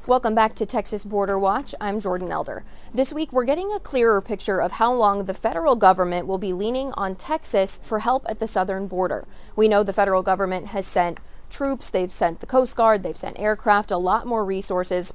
Welcome back to Texas Border Watch. I'm Jordan Elder. This week, we're getting a clearer picture of how long the federal government will be leaning on Texas for help at the southern border. We know the federal government has sent troops, they've sent the Coast Guard, they've sent aircraft, a lot more resources.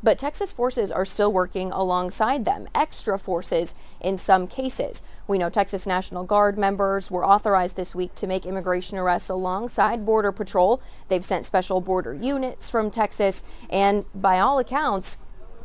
But Texas forces are still working alongside them, extra forces in some cases. We know Texas National Guard members were authorized this week to make immigration arrests alongside Border Patrol. They've sent special border units from Texas, and by all accounts,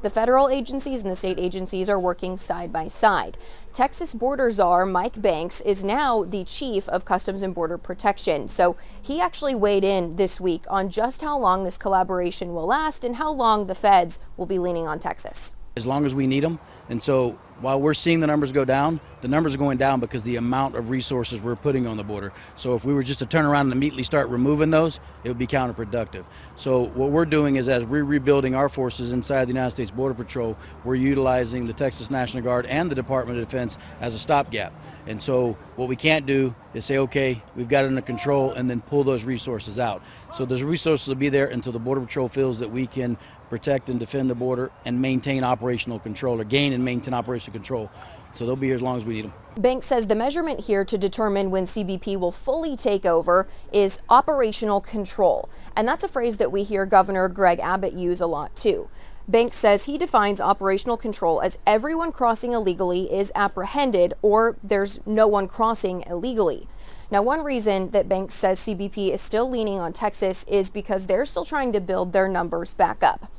the federal agencies and the state agencies are working side by side. Texas Border Czar Mike Banks is now the chief of Customs and Border Protection. So he actually weighed in this week on just how long this collaboration will last and how long the feds will be leaning on Texas. As long as we need them. And so while we're seeing the numbers go down, the numbers are going down because the amount of resources we're putting on the border. So if we were just to turn around and immediately start removing those, it would be counterproductive. So what we're doing is, as we're rebuilding our forces inside the United States Border Patrol, we're utilizing the Texas National Guard and the Department of Defense as a stopgap. And so what we can't do is say, okay, we've got it under control, and then pull those resources out. So those resources will be there until the Border Patrol feels that we can protect and defend the border and maintain operational control, or gain and maintain operational control. So they'll be here as long as we need them. Banks says the measurement here to determine when CBP will fully take over is operational control. And that's a phrase that we hear Governor Greg Abbott use a lot too. Banks says he defines operational control as everyone crossing illegally is apprehended, or there's no one crossing illegally. Now, one reason that Banks says CBP is still leaning on Texas is because they're still trying to build their numbers back up.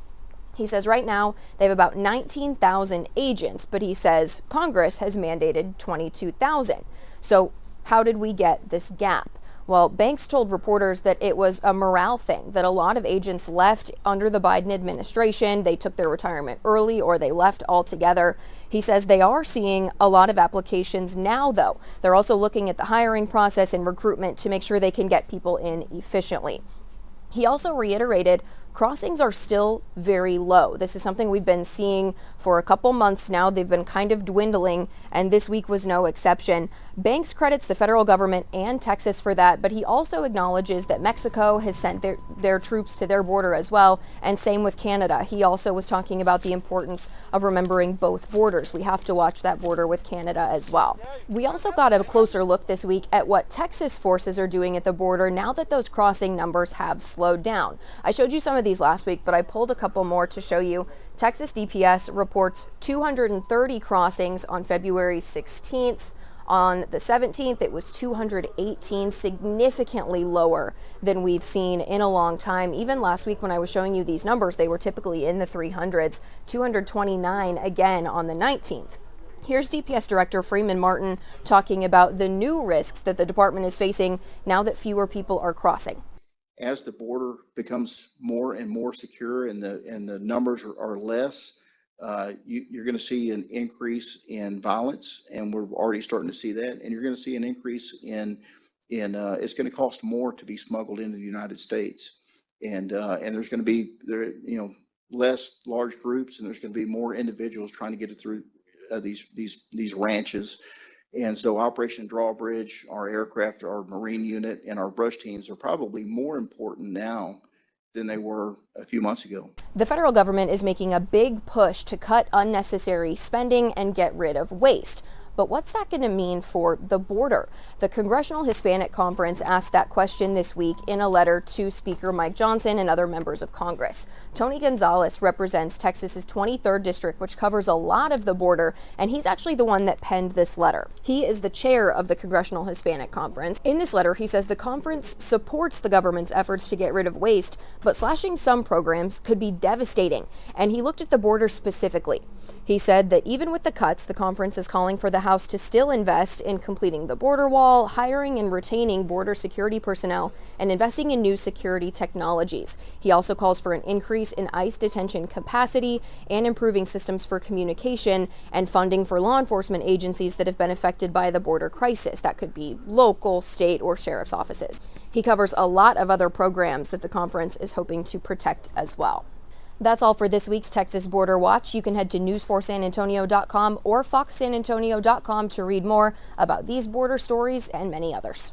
He says right now they have about 19,000 agents, but he says Congress has mandated 22,000. So how did we get this gap? Well, Banks told reporters that it was a morale thing, that a lot of agents left under the Biden administration. They took their retirement early or they left altogether. He says they are seeing a lot of applications now, though. They're also looking at the hiring process and recruitment to make sure they can get people in efficiently. He also reiterated crossings are still very low. This is something we've been seeing for a couple months now. They've been kind of dwindling, and this week was no exception. Banks credits the federal government and Texas for that, but he also acknowledges that Mexico has sent their troops to their border as well, and same with Canada. He also was talking about the importance of remembering both borders. We have to watch that border with Canada as well. We also got a closer look this week at what Texas forces are doing at the border now that those crossing numbers have slowed down. I showed you some of these last week, but I pulled a couple more to show you. Texas DPS reports 230 crossings on February 16th. On the 17th, it was 218, significantly lower than we've seen in a long time. Even last week when I was showing you these numbers, they were typically in the 300s, 229 again on the 19th. Here's DPS Director Freeman Martin talking about the new risks that the department is facing now that fewer people are crossing. As the border becomes more and more secure and the numbers are less, you're going to see an increase in violence, and we're already starting to see that. And you're going to see an increase in it's going to cost more to be smuggled into the United States, and there's going to be less large groups, and there's going to be more individuals trying to get it through these ranches. And so Operation Drawbridge, our aircraft, our Marine unit, and our brush teams are probably more important now than they were a few months ago. The federal government is making a big push to cut unnecessary spending and get rid of waste. But what's that going to mean for the border? The Congressional Hispanic Conference asked that question this week in a letter to Speaker Mike Johnson and other members of Congress. Tony Gonzalez represents Texas's 23rd district, which covers a lot of the border, and he's actually the one that penned this letter. He is the chair of the Congressional Hispanic Conference. In this letter, he says the conference supports the government's efforts to get rid of waste, but slashing some programs could be devastating. And he looked at the border specifically. He said that even with the cuts, the conference is calling for the House to still invest in completing the border wall, hiring and retaining border security personnel, and investing in new security technologies. He also calls for an increase in ICE detention capacity and improving systems for communication and funding for law enforcement agencies that have been affected by the border crisis. That could be local, state, or sheriff's offices. He covers a lot of other programs that the conference is hoping to protect as well. That's all for this week's Texas Border Watch. You can head to news4sanantonio.com or foxsanantonio.com to read more about these border stories and many others.